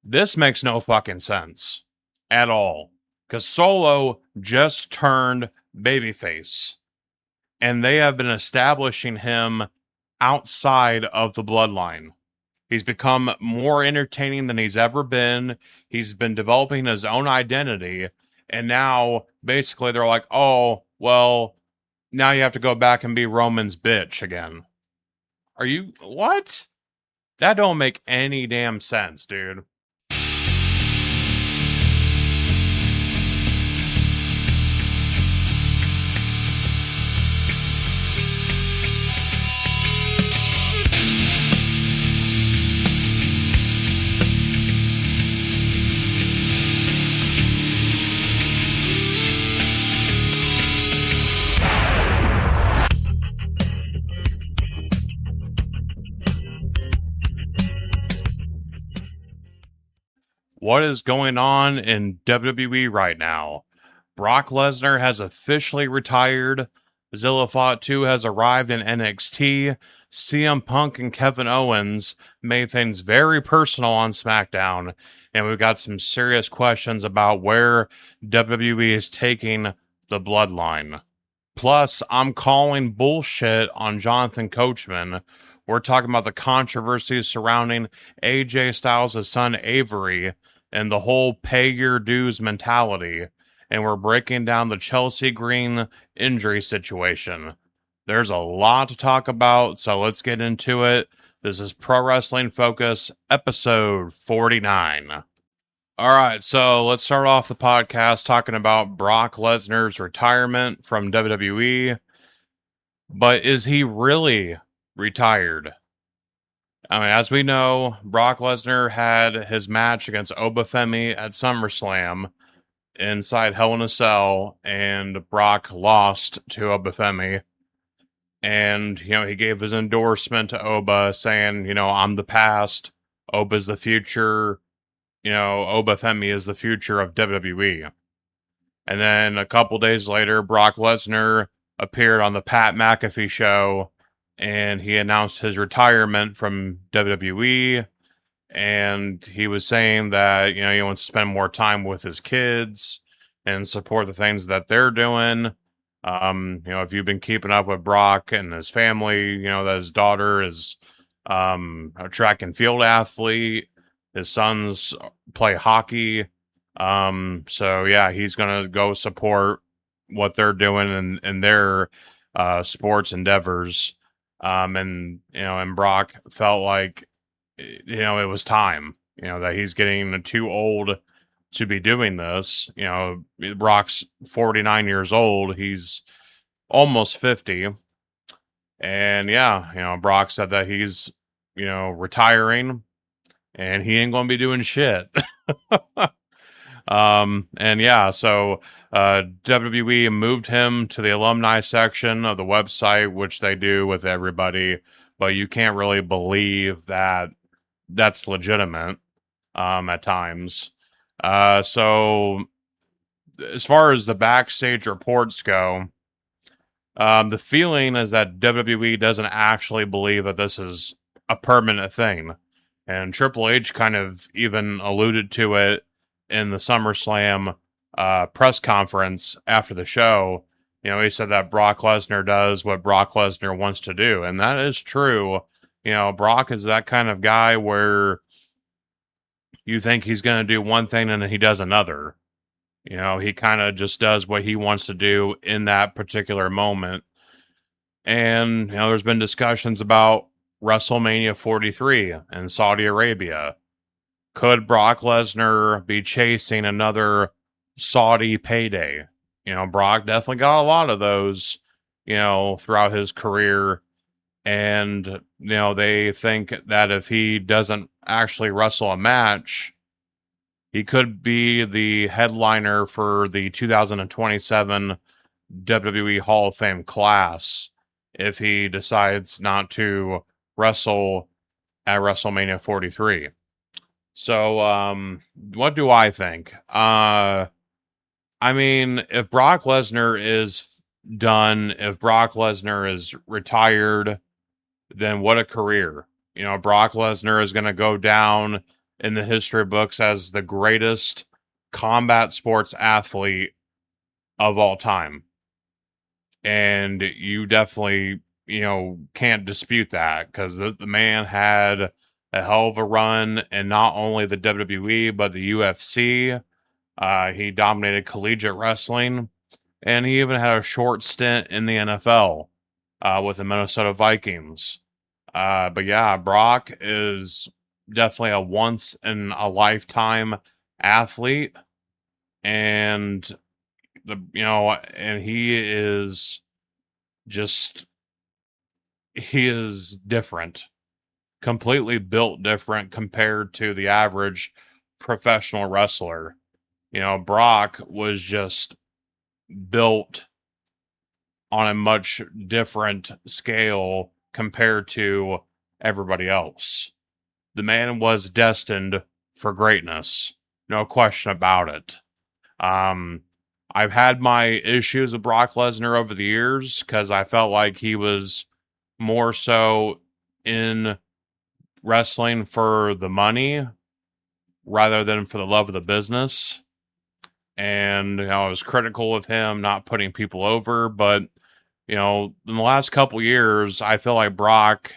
This makes no fucking sense at all. Because Solo just turned babyface. And they have been establishing him outside of the bloodline. He's become more entertaining than he's ever been. He's been developing his own identity. And now, basically, they're like, oh, well, now you have to go back and be Roman's bitch again. Are you... What? That don't make any damn sense, dude. What is going on in WWE right now? Brock Lesnar has officially retired. Zilla Fatu has arrived in NXT. CM Punk and Kevin Owens made things very personal on SmackDown. And we've got some serious questions about where WWE is taking the Bloodline. Plus, I'm calling bullshit on Jonathan Coachman. We're talking about the controversy surrounding AJ Styles' son Avery and the whole pay your dues mentality. And we're breaking down the Chelsea Green injury situation. There's a lot to talk about, so let's get into it. This is Pro Wrestling Focus, episode 49. Alright, so let's start off the podcast talking about Brock Lesnar's retirement from WWE. But is he really retired? I mean, as we know, Brock Lesnar had his match against Obafemi at SummerSlam inside Hell in a Cell, and Brock lost to Obafemi. And, he gave his endorsement to Oba, saying, I'm the past, Oba's the future, Obafemi is the future of WWE. And then a couple days later, Brock Lesnar appeared on the Pat McAfee show, and he announced his retirement from WWE, and he was saying that, he wants to spend more time with his kids and support the things that they're doing. If you've been keeping up with Brock and his family, that his daughter is a track and field athlete. His sons play hockey. So yeah, he's going to go support what they're doing in their sports endeavors. And Brock felt like, it was time, that he's getting too old to be doing this. Brock's 49 years old. He's almost 50. And yeah, Brock said that he's, retiring and he ain't going to be doing shit. And yeah, so WWE moved him to the alumni section of the website, which they do with everybody, but you can't really believe that that's legitimate at times. So as far as the backstage reports go, the feeling is that WWE doesn't actually believe that this is a permanent thing. And Triple H kind of even alluded to it in the SummerSlam press conference after the show. He said that Brock Lesnar does what Brock Lesnar wants to do. And that is true. Brock is that kind of guy where you think he's going to do one thing and then he does another. He kind of just does what he wants to do in that particular moment. And, there's been discussions about WrestleMania 43 in Saudi Arabia. Could Brock Lesnar be chasing another Saudi payday? Brock definitely got a lot of those, throughout his career. And, they think that if he doesn't actually wrestle a match, he could be the headliner for the 2027 WWE Hall of Fame class if he decides not to wrestle at WrestleMania 43. So, what do I think? I mean, if Brock Lesnar is done, if Brock Lesnar is retired, then what a career. Brock Lesnar is going to go down in the history books as the greatest combat sports athlete of all time. And you definitely, can't dispute that, because the man had a hell of a run in not only the WWE, but the UFC. He dominated collegiate wrestling, and he even had a short stint in the NFL with the Minnesota Vikings. But yeah, Brock is definitely a once in a lifetime athlete, and and he is different, completely built different compared to the average professional wrestler. Brock was just built on a much different scale compared to everybody else. The man was destined for greatness, no question about it. I've had my issues with Brock Lesnar over the years because I felt like he was more so in wrestling for the money rather than for the love of the business. And I was critical of him not putting people over, but in the last couple years, I feel like Brock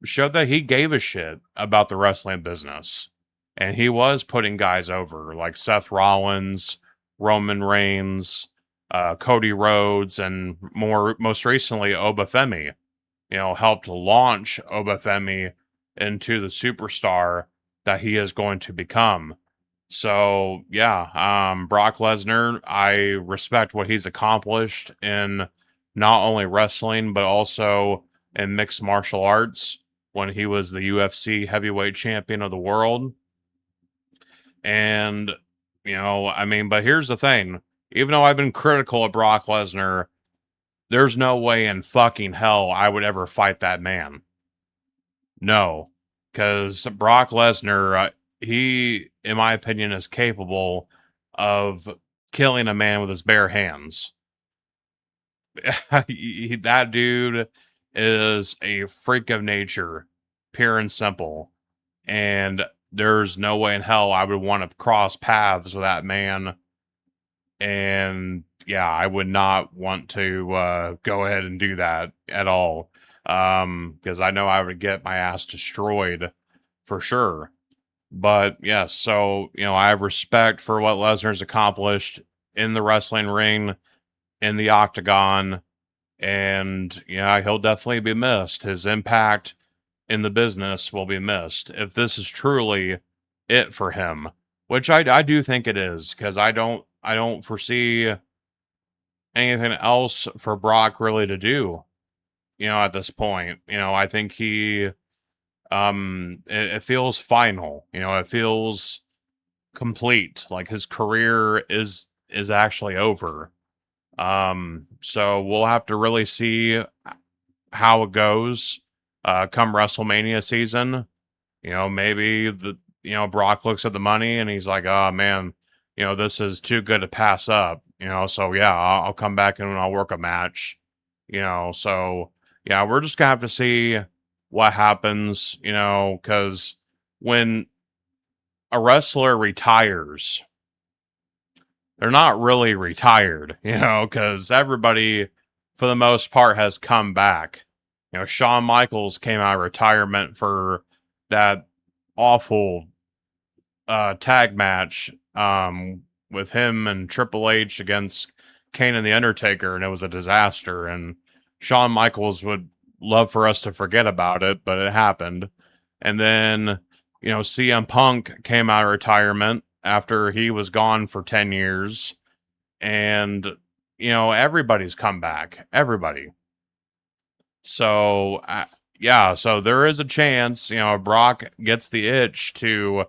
showed that he gave a shit about the wrestling business, and he was putting guys over like Seth Rollins, Roman Reigns, Cody Rhodes, and most recently Obafemi. Helped launch Obafemi into the superstar that he is going to become. So yeah, Brock Lesnar, I respect what he's accomplished in not only wrestling but also in mixed martial arts when he was the UFC heavyweight champion of the world. And but here's the thing: even though I've been critical of Brock Lesnar, there's no way in fucking hell I would ever fight that man. No, because Brock Lesnar, he, in my opinion, is capable of killing a man with his bare hands. That dude is a freak of nature, pure and simple. And there's no way in hell I would want to cross paths with that man. And yeah, I would not want to go ahead and do that at all. Because I know I would get my ass destroyed for sure. But yes, so I have respect for what Lesnar's accomplished in the wrestling ring, in the octagon, and he'll definitely be missed. His impact in the business will be missed if this is truly it for him, which I do think it is, because I don't foresee anything else for Brock really to do. At this point, I think he it feels final. It feels complete, like his career is actually over. So we'll have to really see how it goes come WrestleMania season. Maybe Brock looks at the money and he's like, oh man, this is too good to pass up. So yeah, I'll come back and I'll work a match. So yeah, we're just gonna have to see what happens, because when a wrestler retires, they're not really retired, because everybody, for the most part, has come back. Shawn Michaels came out of retirement for that awful tag match with him and Triple H against Kane and The Undertaker, and it was a disaster. And Shawn Michaels would love for us to forget about it, but it happened. And then, CM Punk came out of retirement after he was gone for 10 years. And, everybody's come back. Everybody. So, yeah, so there is a chance, Brock gets the itch to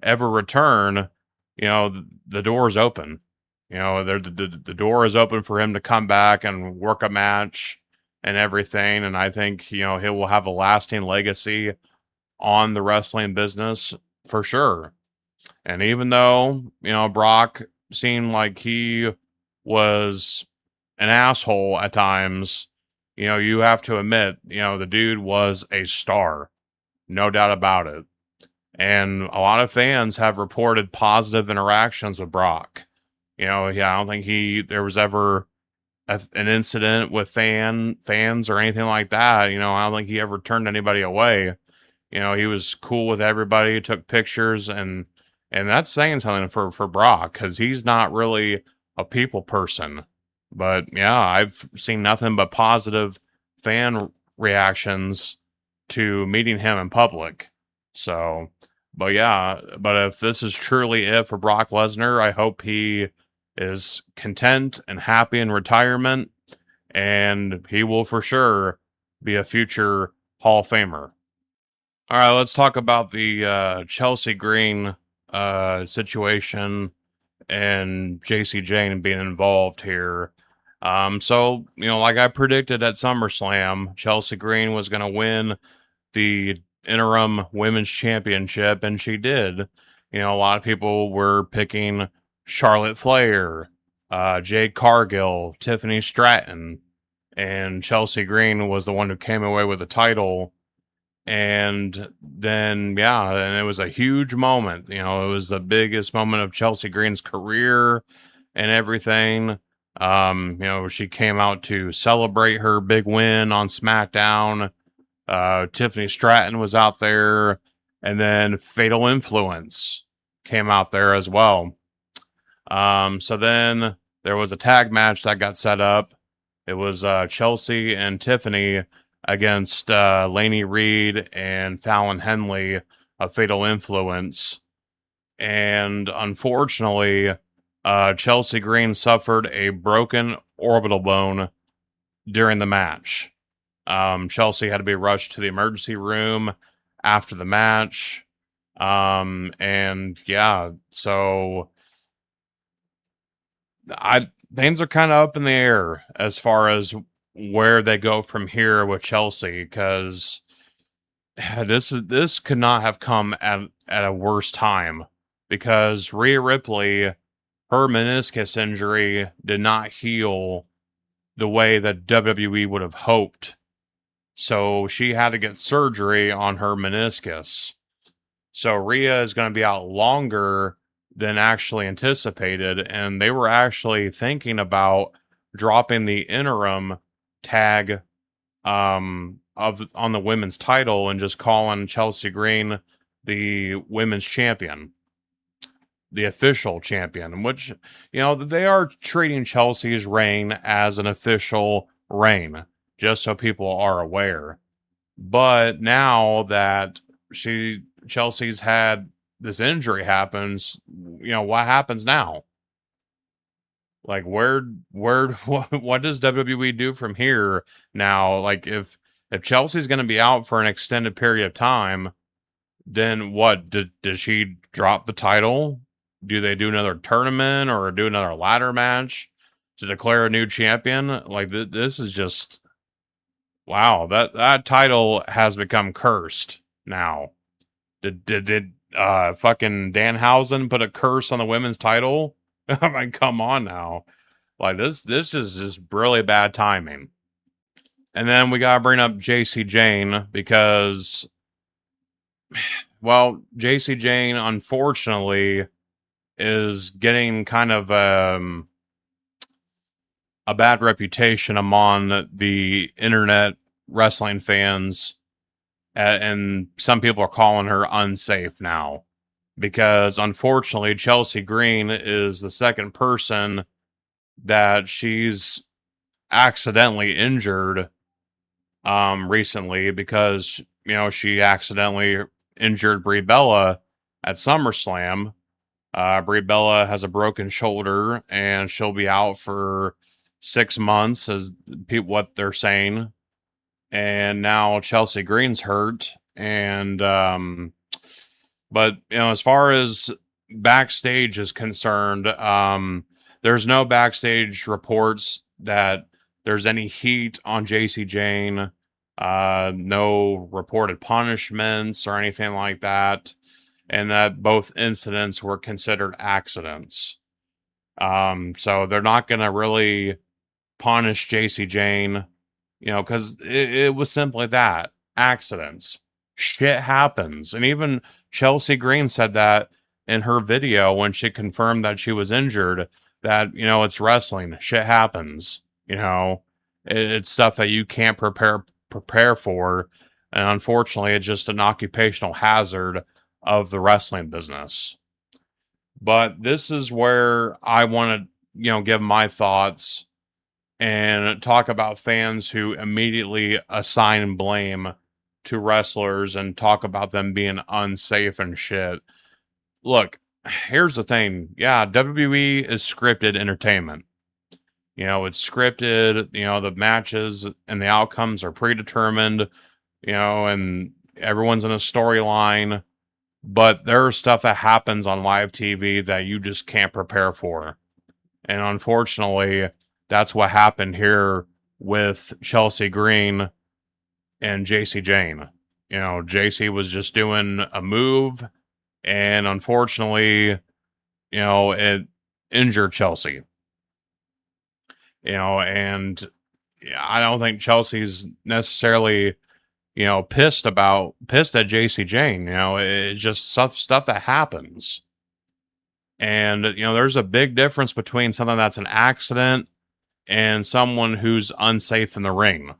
ever return, the door is open. The door is open for him to come back and work a match and everything. And I think, he will have a lasting legacy on the wrestling business for sure. And even though, Brock seemed like he was an asshole at times, you have to admit, the dude was a star. No doubt about it. And a lot of fans have reported positive interactions with Brock. I don't think there was ever an incident with fans or anything like that. I don't think he ever turned anybody away. He was cool with everybody, took pictures, and that's saying something for Brock, because he's not really a people person. But yeah, I've seen nothing but positive fan reactions to meeting him in public. So, but yeah, but if this is truly it for Brock Lesnar, I hope he is content and happy in retirement, and he will for sure be a future Hall of Famer. All right, let's talk about the Chelsea Green situation and Jacy Jayne being involved here. So, like I predicted at SummerSlam, Chelsea Green was going to win the interim women's championship, and she did. A lot of people were picking Charlotte Flair, Jade Cargill, Tiffany Stratton, and Chelsea Green was the one who came away with the title. And then, yeah, and it was a huge moment. It was the biggest moment of Chelsea Green's career and everything. She came out to celebrate her big win on SmackDown. Tiffany Stratton was out there, and then Fatal Influence came out there as well. So then there was a tag match that got set up. It was Chelsea and Tiffany against Lainey Reed and Fallon Henley of Fatal Influence. And unfortunately, Chelsea Green suffered a broken orbital bone during the match. Chelsea had to be rushed to the emergency room after the match. And yeah, so things are kind of up in the air as far as where they go from here with Chelsea, because this could not have come at a worse time, because Rhea Ripley, her meniscus injury did not heal the way that WWE would have hoped. So she had to get surgery on her meniscus. So Rhea is going to be out longer than actually anticipated, and they were actually thinking about dropping the interim tag on the women's title and just calling Chelsea Green the women's champion, the official champion, which, they are treating Chelsea's reign as an official reign, just so people are aware. But now that Chelsea's had this injury happens, what happens now? Like, what does WWE do from here now? Like, if Chelsea's going to be out for an extended period of time, then what? Does she drop the title? Do they do another tournament or do another ladder match to declare a new champion? Like, this is just, wow, that title has become cursed now. Did fucking Danhausen put a curse on the women's title? I mean, come on now. Like, this is just really bad timing. And then we gotta bring up Jacy Jayne, because, well, Jacy Jayne, unfortunately, is getting kind of a bad reputation among the internet wrestling fans, and some people are calling her unsafe now, because unfortunately Chelsea Green is the second person that she's accidentally injured recently, because she accidentally injured Brie Bella at SummerSlam. Brie Bella has a broken shoulder, and she'll be out for 6 months, as what they're saying. And now Chelsea Green's hurt, and but as far as backstage is concerned, there's no backstage reports that there's any heat on Jacy Jayne, no reported punishments or anything like that, and that both incidents were considered accidents. So they're not going to really punish Jacy Jayne, because it was simply that, accidents. Shit happens. And even Jacy Jayne said that in her video when she confirmed that she was injured, that, it's wrestling. Shit happens. It's stuff that you can't prepare for. And unfortunately, it's just an occupational hazard of the wrestling business. But this is where I want to, give my thoughts and talk about fans who immediately assign blame to wrestlers and talk about them being unsafe and shit. Look, here's the thing. Yeah, WWE is scripted entertainment. It's scripted, the matches and the outcomes are predetermined, and everyone's in a storyline. But there's stuff that happens on live TV that you just can't prepare for. And unfortunately, that's what happened here with Jacy Jayne and Jacy Jayne. Jacy was just doing a move, and unfortunately, it injured Jacy. And I don't think Chelsea's necessarily, pissed at Jacy Jayne. It's just stuff that happens. And, there's a big difference between something that's an accident and someone who's unsafe in the ring.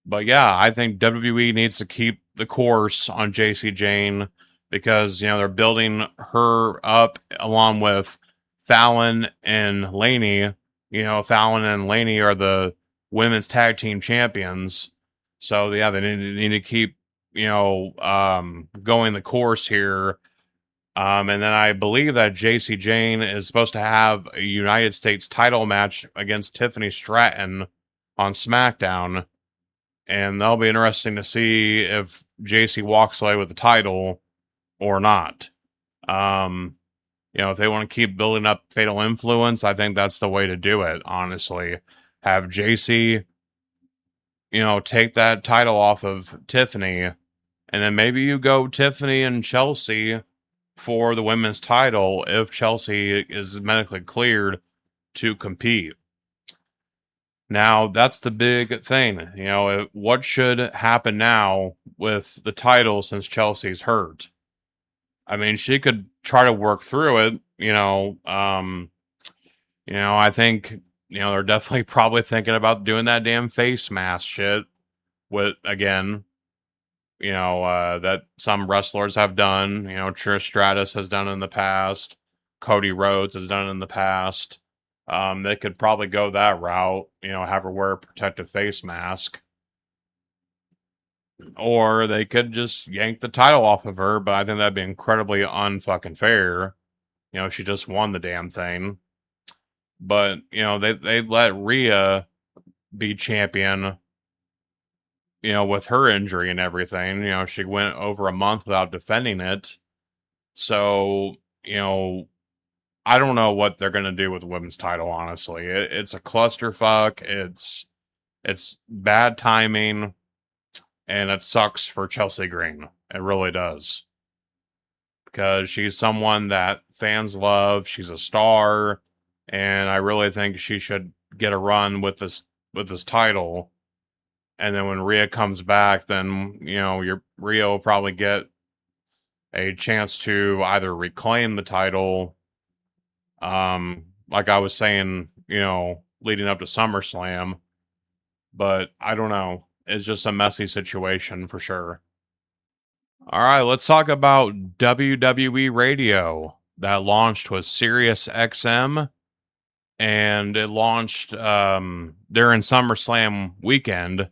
But yeah, I think WWE needs to keep the course on Jacy Jayne because, they're building her up along with Fallon and Laney. Fallon and Laney are the women's tag team champions. So yeah, they need to keep, going the course here. And then I believe that Jacy Jayne is supposed to have a United States title match against Tiffany Stratton on SmackDown. And that'll be interesting to see if Jacy walks away with the title or not. If they want to keep building up Fatal Influence, I think that's the way to do it, honestly. Have Jacy, take that title off of Tiffany, and then maybe you go Tiffany and Chelsea for the women's title if Chelsea is medically cleared to compete. Now, that's the big thing. What should happen now with the title since Chelsea's hurt? I mean, she could try to work through it, I think, they're definitely probably thinking about doing that damn face mask shit with, again, that some wrestlers have done, Trish Stratus has done in the past, Cody Rhodes has done it in the past. They could probably go that route, have her wear a protective face mask. Or they could just yank the title off of her, but I think that'd be incredibly unfucking fair. She just won the damn thing. But, they let Rhea be champion, with her injury and everything. She went over a month without defending it. So, I don't know what they're going to do with the women's title, honestly. It's a clusterfuck. It's bad timing. And it sucks for Jacy Jayne. It really does. Because she's someone that fans love. She's a star. And I really think she should get a run with this title. And then when Rhea comes back, then, Rhea will probably get a chance to either reclaim the title. Like I was saying, leading up to SummerSlam. But I don't know. It's just a messy situation for sure. All right, let's talk about WWE Radio that launched with SiriusXM, and it launched during SummerSlam weekend.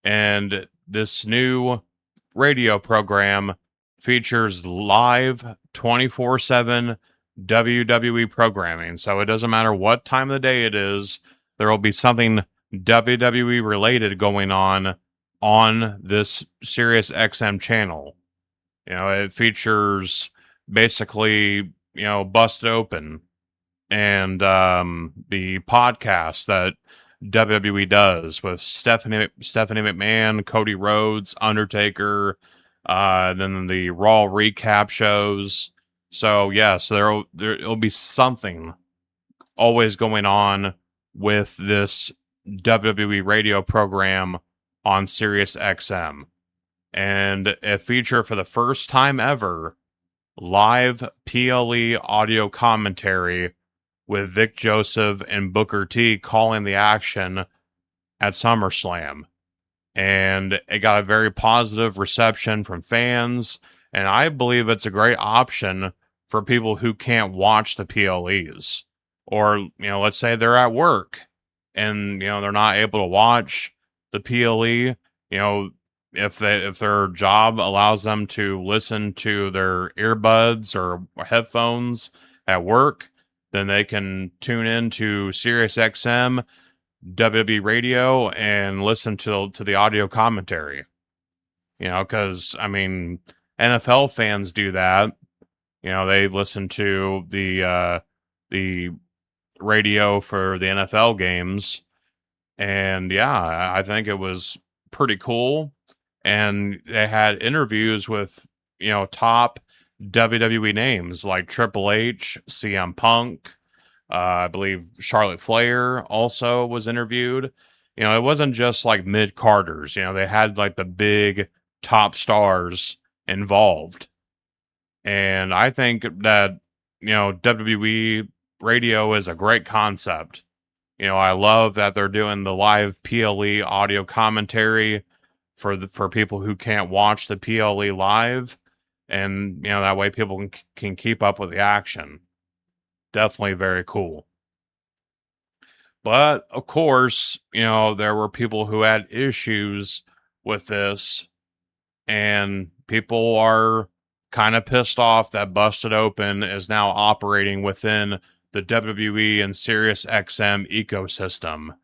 And this new radio program features live 24/7 WWE programming. So it doesn't matter what time of the day it is, there will be something WWE related going on this SiriusXM channel. It features basically, Busted Open and the podcast that WWE does with Stephanie McMahon, Cody Rhodes, Undertaker, then the Raw recap shows. So there'll be something always going on with this WWE radio program on SiriusXM. and it featured for the first time ever live PLE audio commentary with Vic Joseph and Booker T calling the action at SummerSlam. And it got a very positive reception from fans, and I believe it's a great option for people who can't watch the PLEs. Or, let's say they're at work and, they're not able to watch the PLE, if their job allows them to listen to their earbuds or headphones at work, then they can tune in to SiriusXM WWE Radio and listen to the audio commentary. Because NFL fans do that. They listen to the radio for the NFL games, and yeah, I think it was pretty cool. And they had interviews with top WWE names like Triple H, CM Punk. I believe Charlotte Flair also was interviewed. It wasn't just like mid-carders. They had like the big top stars involved. And I think that, WWE Radio is a great concept. I love that they're doing the live PLE audio commentary for people who can't watch the PLE live. And, that way people can keep up with the action. Definitely very cool. But of course, there were people who had issues with this, and people are kind of pissed off that Busted Open is now operating within the WWE and SiriusXM ecosystem.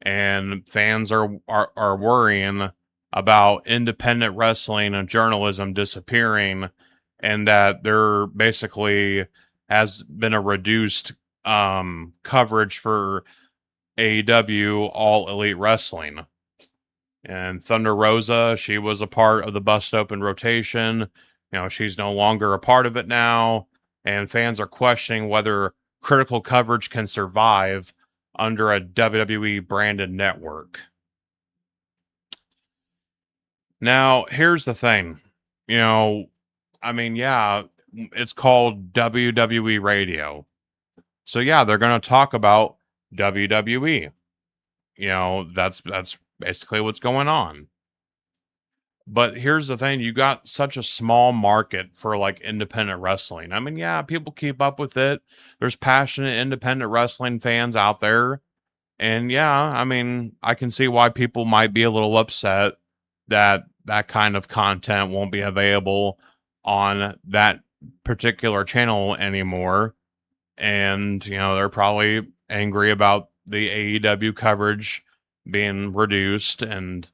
And fans are worrying about independent wrestling and journalism disappearing, and that there basically has been a reduced coverage for AEW All Elite Wrestling. And Thunder Rosa, she was a part of the Bust Open rotation. She's no longer a part of it now. And fans are questioning whether critical coverage can survive under a WWE branded network. Now, here's the thing. It's called WWE Radio. So yeah, they're going to talk about WWE. That's basically what's going on. But here's the thing, you got such a small market for like independent wrestling. People keep up with it. There's passionate independent wrestling fans out there. And yeah, I can see why people might be a little upset that that kind of content won't be available on that particular channel anymore. And, they're probably angry about the AEW coverage being reduced. And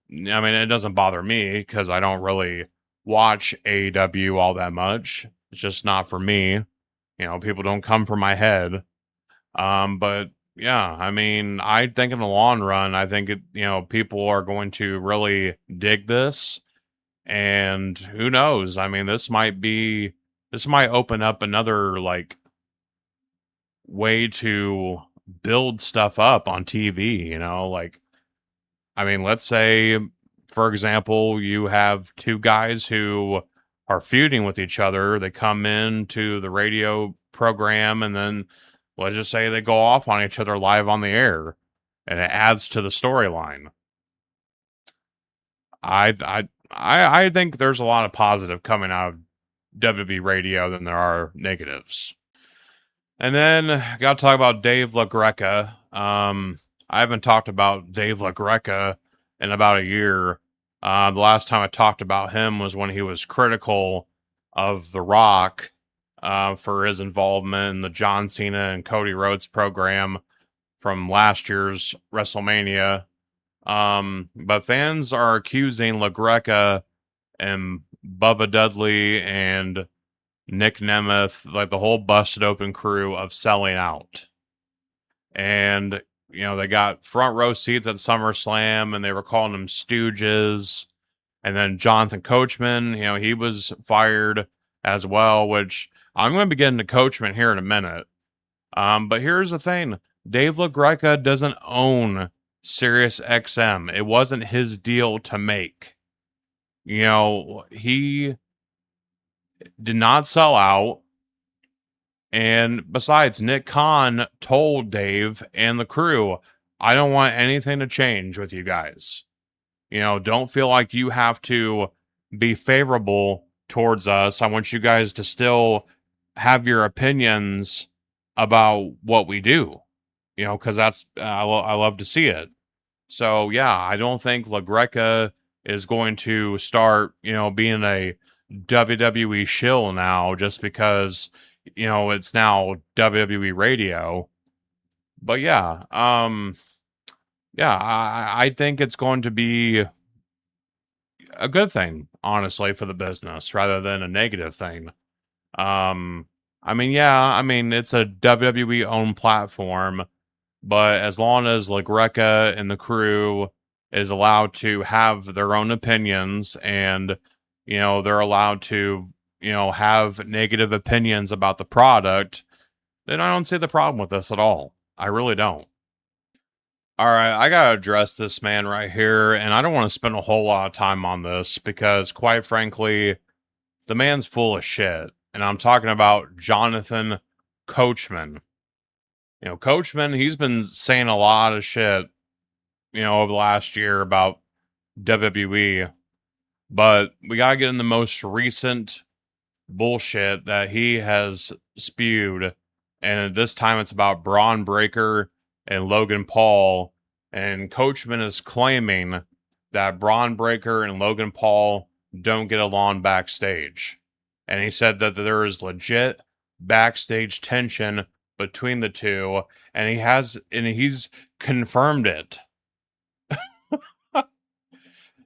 it doesn't bother me because I don't really watch AEW all that much. It's just not for me. People don't come for my head. But yeah, I think in the long run, I think people are going to really dig this. And who knows? This might open up another like way to build stuff up on TV, let's say, for example, you have two guys who are feuding with each other. They come into the radio program, and then let's just say they go off on each other live on the air, and it adds to the storyline. I think there's a lot of positive coming out of WWE Radio than there are negatives. And then got to talk about Dave LaGreca. I haven't talked about Dave LaGreca in about a year. The last time I talked about him was when he was critical of The Rock for his involvement in the John Cena and Cody Rhodes program from last year's WrestleMania. But fans are accusing LaGreca and Bubba Dudley and Nick Nemeth, like the whole Busted Open crew, of selling out. And, they got front row seats at SummerSlam, and they were calling them stooges. And then Jonathan Coachman, he was fired as well, which I'm going to be getting to Coachman here in a minute. But here's the thing. Dave LaGreca doesn't own SiriusXM. It wasn't his deal to make. he did not sell out. And besides, Nick Khan told Dave and the crew, I don't want anything to change with you guys. Don't feel like you have to be favorable towards us. I want you guys to still have your opinions about what we do, because that's, I love to see it. So, yeah, I don't think LaGreca is going to start, being a WWE shill now just because, it's now WWE Radio. But yeah, I think it's going to be a good thing, honestly, for the business rather than a negative thing. It's a WWE owned platform, but as long as LaGreca and the crew is allowed to have their own opinions and, they're allowed to, have negative opinions about the product, then I don't see the problem with this at all. I really don't. All right, I gotta address this man right here, and I don't want to spend a whole lot of time on this because, quite frankly, the man's full of shit. And I'm talking about Jonathan Coachman. Coachman, he's been saying a lot of shit, over the last year about WWE. But we gotta get in the most recent bullshit that he has spewed. And this time it's about Bron Breakker and Logan Paul. And Coachman is claiming that Bron Breakker and Logan Paul don't get along backstage. And he said that there is legit backstage tension between the two, and he's confirmed it.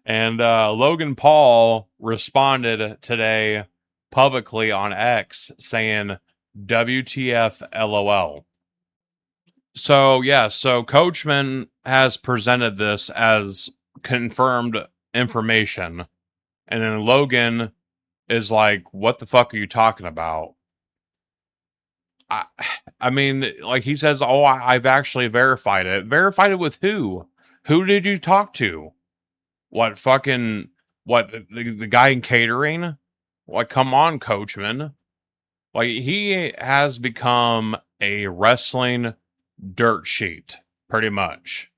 And Logan Paul responded today publicly on X saying, WTF LOL. So Coachman has presented this as confirmed information. And then Logan is like, what the fuck are you talking about? He says, I've actually verified it. Verified it with who? Who did you talk to? The guy in catering? Come on, Coachman. He has become a wrestling dirt sheet, pretty much.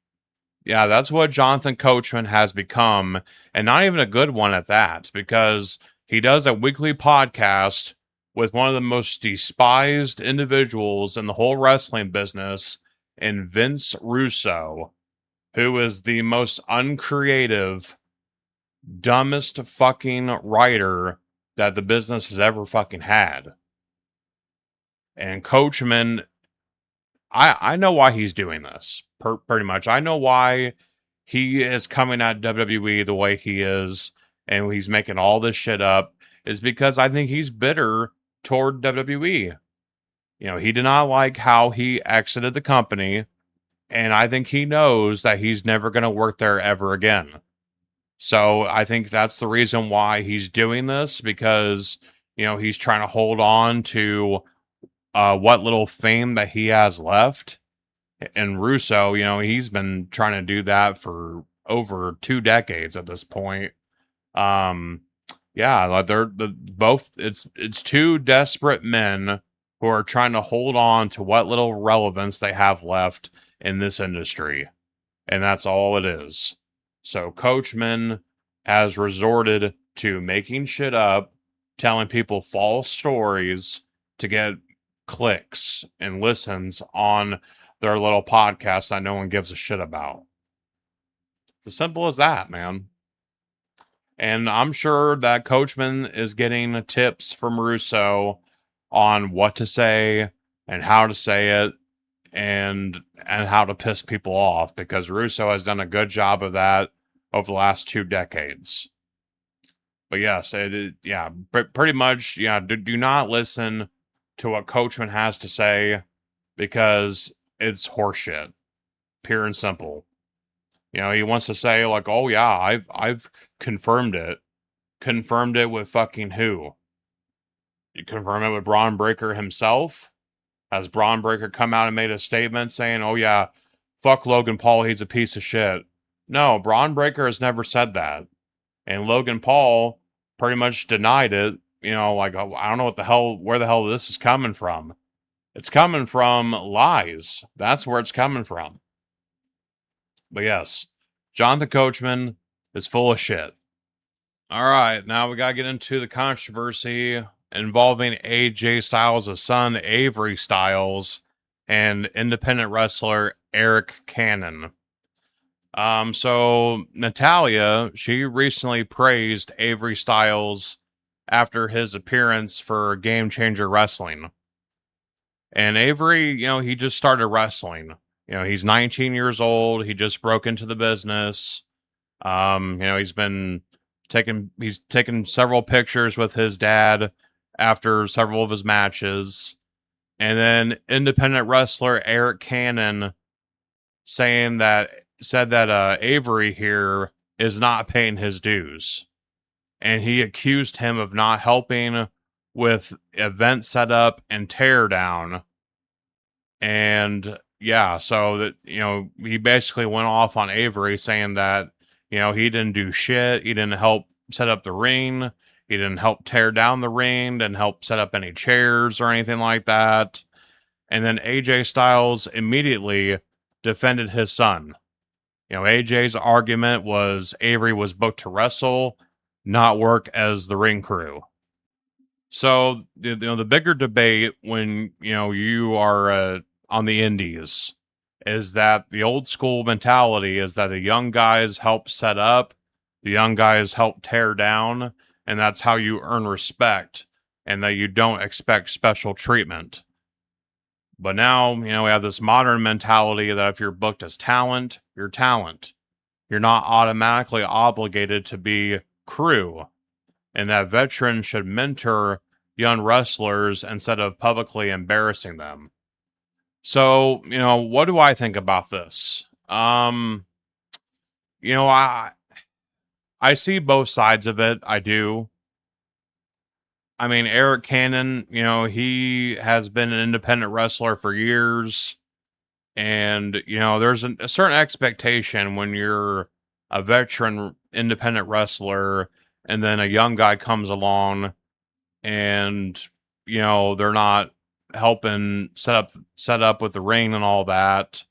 Yeah, that's what Jonathan Coachman has become, and not even a good one at that, because he does a weekly podcast with one of the most despised individuals in the whole wrestling business, in Vince Russo, who is the most uncreative, dumbest fucking writer that the business has ever fucking had. And Coachman, I know why he's doing this, pretty much. I know why he is coming at WWE the way he is, and he's making all this shit up, is because I think he's bitter toward WWE. He did not like how he exited the company, and I think he knows that he's never going to work there ever again. So I think that's the reason why he's doing this, because, he's trying to hold on to what little fame that he has left. And Russo, he's been trying to do that for over 2 decades at this point. They're both. It's two desperate men who are trying to hold on to what little relevance they have left in this industry, and that's all it is. So Coachman has resorted to making shit up, telling people false stories to get clicks and listens on their little podcast that no one gives a shit about. It's as simple as that, man. And I'm sure that Coachman is getting tips from Russo on what to say and how to say it and how to piss people off, because Russo has done a good job of that over the last 2 decades. But yes, pretty much, do not listen to what Coachman has to say, because it's horseshit, pure and simple. He wants to say I've confirmed it. Confirmed it with fucking who? You confirm it with Bron Breakker himself? Has Bron Breakker come out and made a statement saying, fuck Logan Paul, he's a piece of shit? No, Bron Breakker has never said that. And Logan Paul pretty much denied it. You know, like, I don't know where the hell this is coming from. It's coming from lies. That's where it's coming from. But yes, Jonathan Coachman is full of shit. All right, now we got to get into the controversy involving AJ Styles' son, Avery Styles, and independent wrestler Eric Cannon. So Natalia, she recently praised Avery Styles after his appearance for Game Changer Wrestling. And Avery, you know, he just started wrestling. You know, he's 19 years old. He just broke into the business. You know, he's taken several pictures with his dad after several of his matches. And then independent wrestler Eric Cannon said that Avery here is not paying his dues. And he accused him of not helping with event setup and teardown. And yeah, so that, you know, he basically went off on Avery saying that, you know, he didn't do shit. He didn't help set up the ring. He didn't help tear down the ring, didn't help set up any chairs or anything like that. And then AJ Styles immediately defended his son. You know, AJ's argument was Avery was booked to wrestle, not work as the ring crew. So, you know, the bigger debate when, you know, you are on the indies is that the old school mentality is that the young guys help set up, the young guys help tear down, and that's how you earn respect, and that you don't expect special treatment. But now, you know, we have this modern mentality that if you're booked as talent, you're talent. You're not automatically obligated to be crew, and that veterans should mentor young wrestlers instead of publicly embarrassing them. So, you know, what do I think about this? You know, I see both sides of it. I do. I mean, Eric Cannon, you know, he has been an independent wrestler for years. And, you know, there's a certain expectation when you're a veteran independent wrestler and then a young guy comes along and, you know, they're not helping set up with the ring and all that.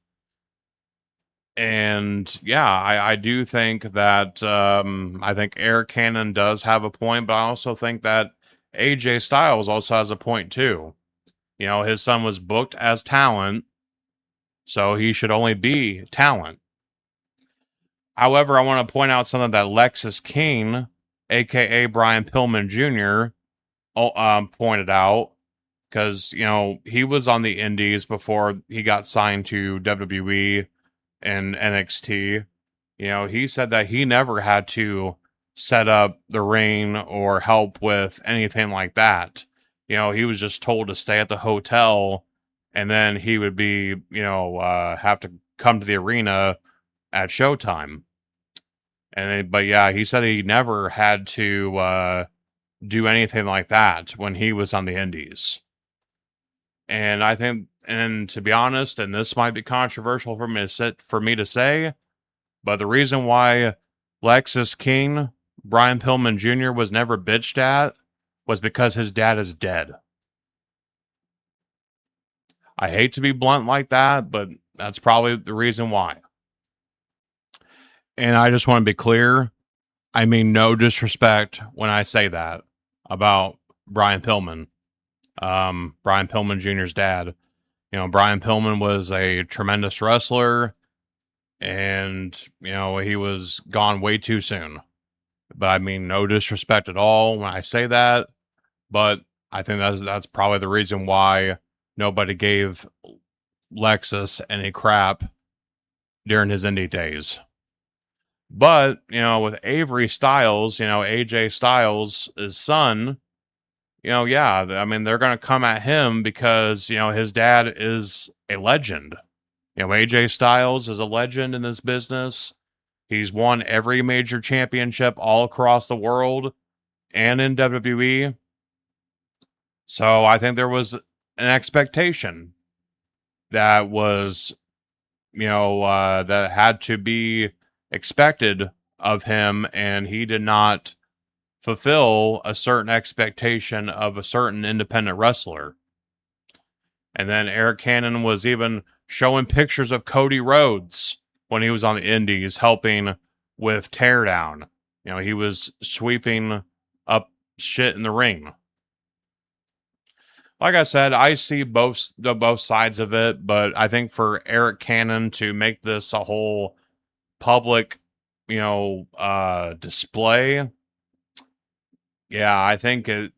And yeah, I do think that I think Eric Cannon does have a point, but I also think that AJ Styles also has a point too. You know, his son was booked as talent, so he should only be talent. However, I want to point out something that Lexis King, aka Brian Pillman Jr., pointed out, because, you know, he was on the indies before he got signed to WWE and NXT. You know, he said that he never had to set up the ring or help with anything like that. You know, he was just told to stay at the hotel, and then he would be, you know, have to come to the arena at showtime. But yeah, he said he never had to do anything like that when he was on the indies. And I think, and to be honest, and this might be controversial for me to say, but the reason why Lexis King, Brian Pillman Jr., was never bitched at was because his dad is dead. I hate to be blunt like that, but that's probably the reason why. And I just want to be clear, I mean no disrespect when I say that about Brian Pillman. Brian Pillman Jr.'s dad. You know, Brian Pillman was a tremendous wrestler, and, you know, he was gone way too soon. But I mean no disrespect at all when I say that, but I think that's probably the reason why nobody gave Lexus any crap during his indie days. But, you know, with Avery Styles, you know, AJ Styles, his son, you know, yeah, I mean, they're going to come at him because, you know, his dad is a legend. You know, AJ Styles is a legend in this business. He's won every major championship all across the world and in WWE. So I think there was an expectation that was, you know, that had to be expected of him, and he did not fulfill a certain expectation of a certain independent wrestler. And then Eric Cannon was even showing pictures of Cody Rhodes when he was on the Indies helping with Teardown. You know, he was sweeping up shit in the ring. Like I said, I see both sides of it, but I think for Eric Cannon to make this a whole public, display, yeah, I think it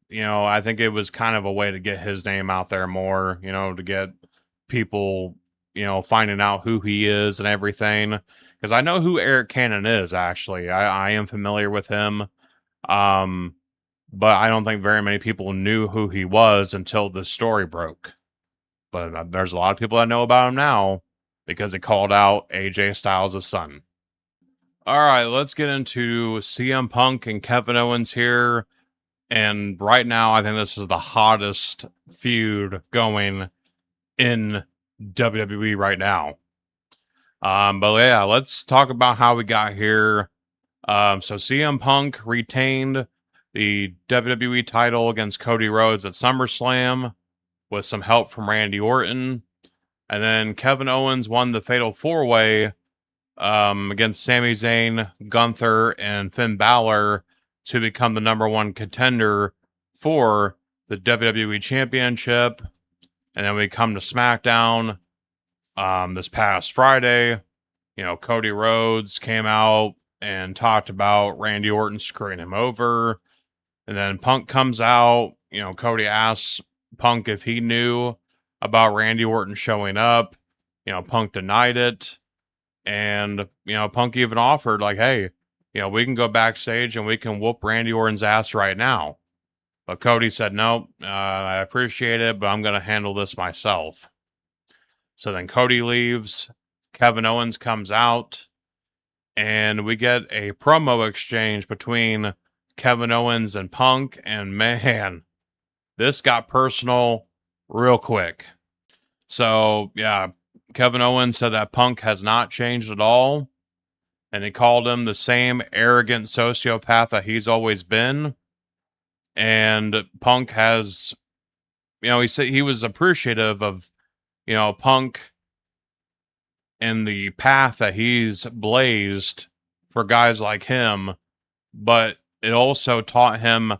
was kind of a way to get his name out there more, to get people, finding out who he is and everything. Because I know who Eric Cannon is, actually. I am familiar with him. But I don't think very many people knew who he was until the story broke. But there's a lot of people that know about him now because he called out AJ Styles' son. All right, let's get into CM Punk and Kevin Owens here. And right now, I think this is the hottest feud going in WWE right now. But yeah, let's talk about how we got here. So CM Punk retained the WWE title against Cody Rhodes at SummerSlam with some help from Randy Orton. And then Kevin Owens won the Fatal 4-Way against Sami Zayn, Gunther, and Finn Balor to become the number one contender for the WWE Championship. And then we come to SmackDown this past Friday. Cody Rhodes came out and talked about Randy Orton screwing him over. And then Punk comes out. Cody asks Punk if he knew about Randy Orton showing up. Punk denied it. And, Punk even offered, like, hey, we can go backstage and we can whoop Randy Orton's ass right now. But Cody said, no, I appreciate it, but I'm going to handle this myself. So then Cody leaves. Kevin Owens comes out. And we get a promo exchange between Kevin Owens and Punk. And man, this got personal real quick. So, yeah, Kevin Owens said that Punk has not changed at all. And he called him the same arrogant sociopath that he's always been. And Punk has, he said he was appreciative of, Punk and the path that he's blazed for guys like him. But it also taught him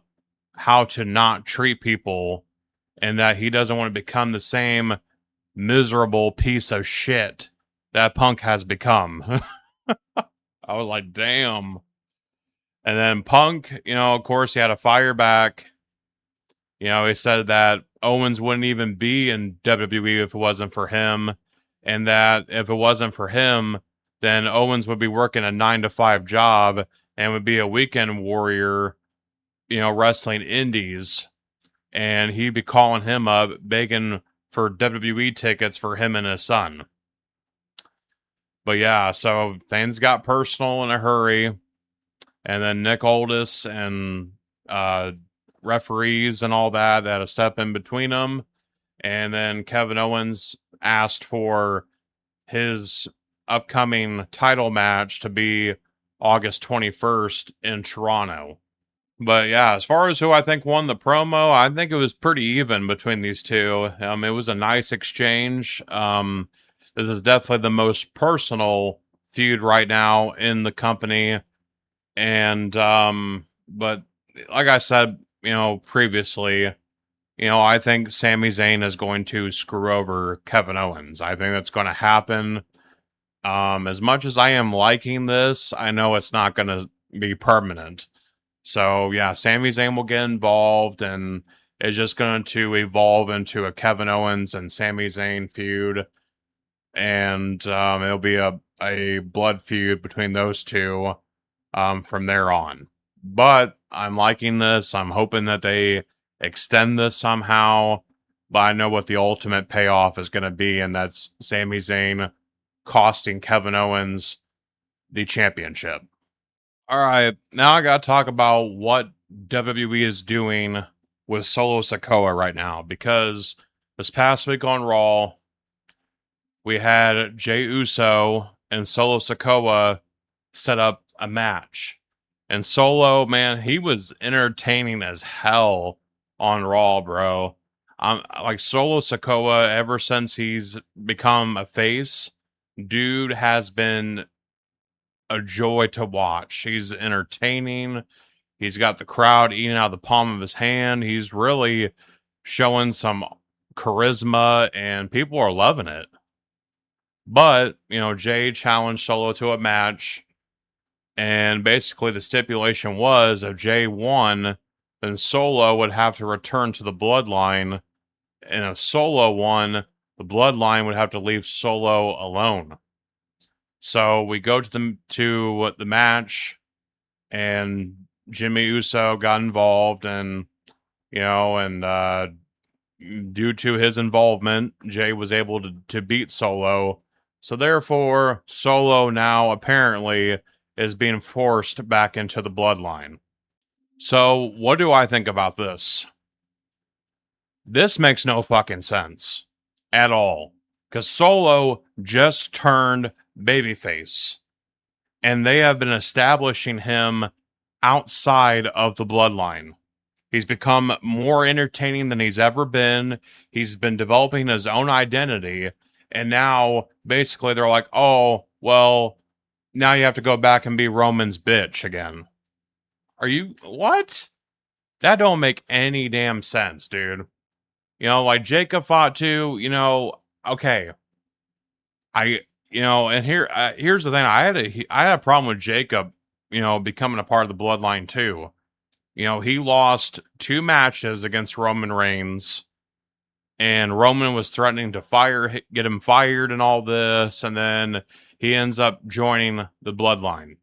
how to not treat people and that he doesn't want to become the same miserable piece of shit that Punk has become. I was like, damn. And then Punk, of course, he had a fire back. He said that Owens wouldn't even be in WWE if it wasn't for him. And that if it wasn't for him, then Owens would be working a 9-to-5 job and would be a weekend warrior, wrestling indies. And he'd be calling him up, begging for WWE tickets for him and his son. But yeah, so things got personal in a hurry. And then Nick Aldis and referees and all that had a step in between them. And then Kevin Owens asked for his upcoming title match to be August 21st in Toronto. But yeah, as far as who I think won the promo, I think it was pretty even between these two. It was a nice exchange. This is definitely the most personal feud right now in the company. And, but like I said, previously, I think Sami Zayn is going to screw over Kevin Owens. I think that's going to happen. As much as I am liking this, I know it's not going to be permanent. So yeah, Sami Zayn will get involved and it's just going to evolve into a Kevin Owens and Sami Zayn feud. And, it'll be a blood feud between those two, from there on. But I'm liking this. I'm hoping that they extend this somehow. But I know what the ultimate payoff is going to be, and that's Sami Zayn costing Kevin Owens the championship. All right, now I got to talk about what WWE is doing with Solo Sikoa right now, because this past week on Raw, we had Jey Uso and Solo Sikoa set up a match. And Solo, man, he was entertaining as hell on Raw, bro. Like Solo Sikoa, ever since he's become a face, dude has been a joy to watch. He's entertaining. He's got the crowd eating out of the palm of his hand. He's really showing some charisma, and people are loving it. But, Jay challenged Solo to a match, and basically the stipulation was if Jay won, then Solo would have to return to the Bloodline, and if Solo won, the Bloodline would have to leave Solo alone. So we go to the match, and Jimmy Uso got involved, and due to his involvement, Jay was able to beat Solo. So therefore, Solo now apparently is being forced back into the Bloodline. So what do I think about this? This makes no fucking sense at all. Because Solo just turned babyface. And they have been establishing him outside of the Bloodline. He's become more entertaining than he's ever been. He's been developing his own identity. And now, basically, they're like, oh, well, now you have to go back and be Roman's bitch again. What? That don't make any damn sense, dude. Like Jacy Fatu, okay. And here's the thing. I had a problem with Jacob, becoming a part of the Bloodline too. He lost 2 matches against Roman Reigns, and Roman was threatening to get him fired and all this, and then he ends up joining the Bloodline.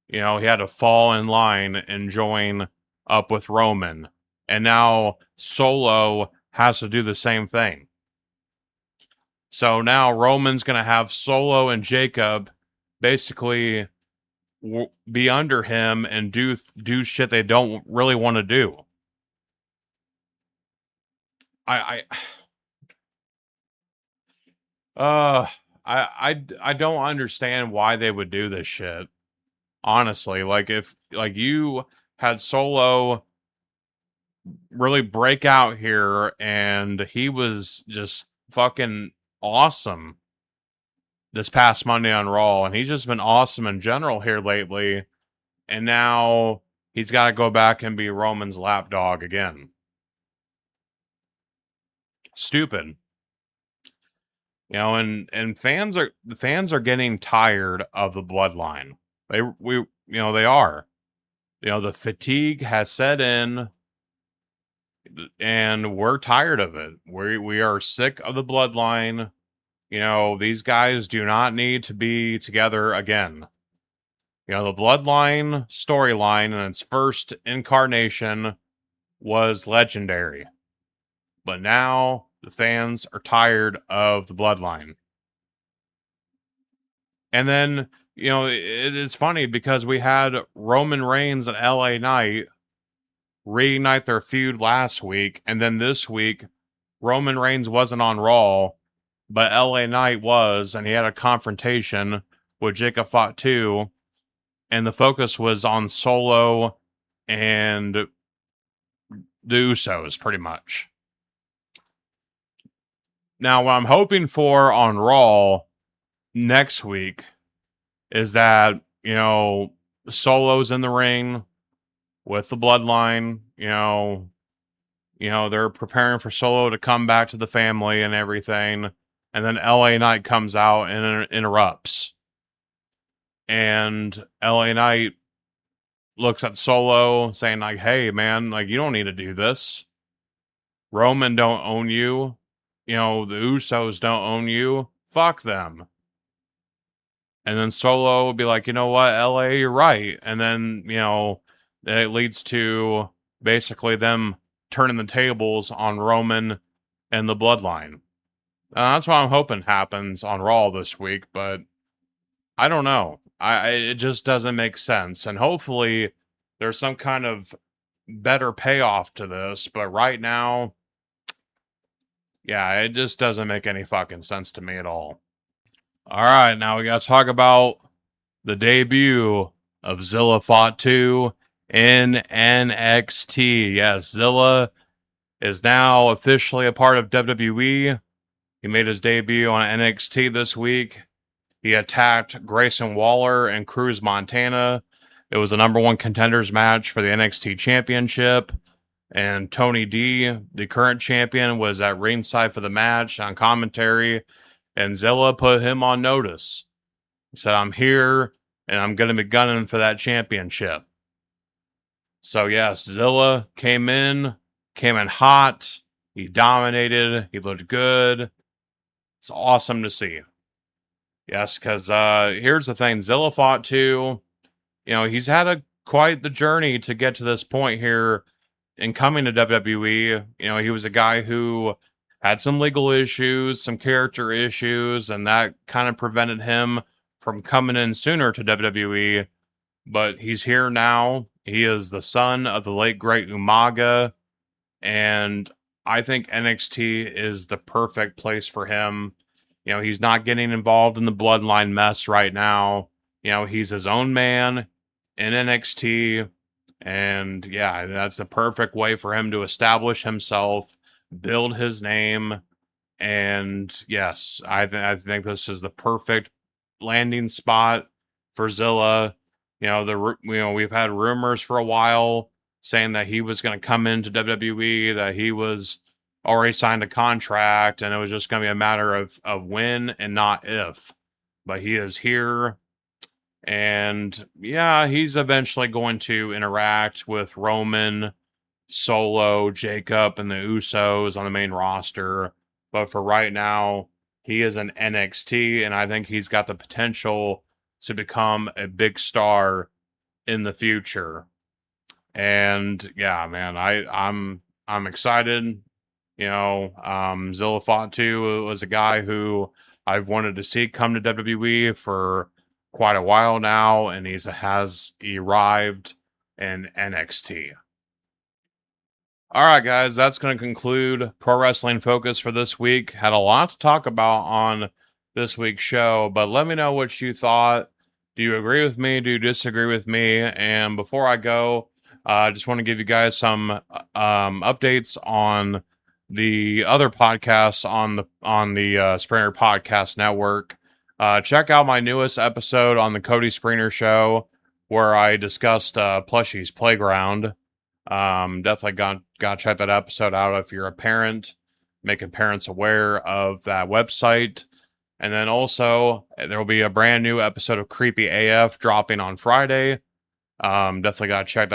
He had to fall in line and join up with Roman, and now Solo has to do the same thing. So now Roman's going to have Solo and Jacob basically be under him and do shit they don't really want to do. I don't understand why they would do this shit. Honestly, like if you had Solo really break out here and he was just fucking awesome this past Monday on Raw, and he's just been awesome in general here lately, and now he's got to go back and be Roman's lapdog again. Stupid. And the fans are getting tired of the Bloodline. They are. The fatigue has set in, and we're tired of it. We are sick of the Bloodline. These guys do not need to be together again. The Bloodline storyline in its first incarnation was legendary. But now the fans are tired of the Bloodline. And then, it's funny because we had Roman Reigns and LA Knight reignite their feud last week, and then this week, Roman Reigns wasn't on Raw, but LA Knight was, and he had a confrontation with Jacy Fatu, and the focus was on Solo and the Usos, pretty much. Now, what I'm hoping for on Raw next week is that, Solo's in the ring with the Bloodline, they're preparing for Solo to come back to the family and everything. And then LA Knight comes out and interrupts. And LA Knight looks at Solo saying like, hey man, like you don't need to do this. Roman don't own you. The Usos don't own you. Fuck them. And then Solo would be like, you know what, LA, you're right. And then, it leads to basically them turning the tables on Roman and the Bloodline. That's what I'm hoping happens on Raw this week, but I don't know. It just doesn't make sense. And hopefully there's some kind of better payoff to this, but right now, yeah, it just doesn't make any fucking sense to me at all. All right, now we got to talk about the debut of Zilla Fatu in NXT. Yes, Zilla is now officially a part of WWE. He made his debut on NXT this week. He attacked Grayson Waller and Cruz Montana. It was the number one contenders match for the NXT Championship. And Tony D, the current champion, was at ringside for the match on commentary. And Zilla put him on notice. He said, I'm here and I'm going to be gunning for that championship. So yes, Zilla came in hot. He dominated. He looked good. It's awesome to see. Yes, because here's the thing. Zilla Fatu, he's had quite the journey to get to this point here in coming to WWE. He was a guy who had some legal issues, some character issues, and that kind of prevented him from coming in sooner to WWE. But he's here now. He is the son of the late great Umaga, and I think NXT is the perfect place for him. He's not getting involved in the Bloodline mess right now. He's his own man in NXT, and yeah, that's the perfect way for him to establish himself, build his name, and yes, I think this is the perfect landing spot for Zilla. We've had rumors for a while saying that he was going to come into WWE, that he was already signed a contract, and it was just going to be a matter of when and not if. But he is here, and yeah, he's eventually going to interact with Roman, Solo, Jacob, and the Usos on the main roster. But for right now, he is in NXT, and I think he's got the potential to become a big star in the future. And yeah, man, I'm excited. Zilla Fatu was a guy who I've wanted to see come to WWE for quite a while now, and he has arrived in NXT. All right, guys, that's going to conclude Pro Wrestling Focus for this week. Had a lot to talk about on this week's show, but let me know what you thought. Do you agree with me? Do you disagree with me? And before I go, I just want to give you guys some updates on the other podcasts on the Springer Podcast Network. Check out my newest episode on the Cody Springer Show, where I discussed Plushie's Playground. Definitely got to check that episode out if you're a parent, making parents aware of that website. And then also, there will be a brand new episode of Creepy AF dropping on Friday. Definitely got to check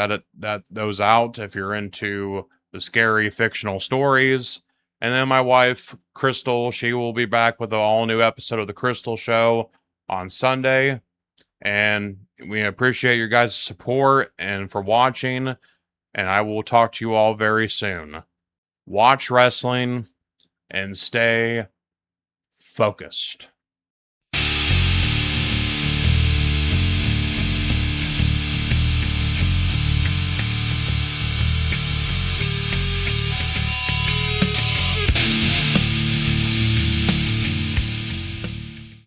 those out if you're into the scary fictional stories. And then my wife, Crystal, she will be back with an all-new episode of The Crystal Show on Sunday. And we appreciate your guys' support and for watching. And I will talk to you all very soon. Watch wrestling and stay focused.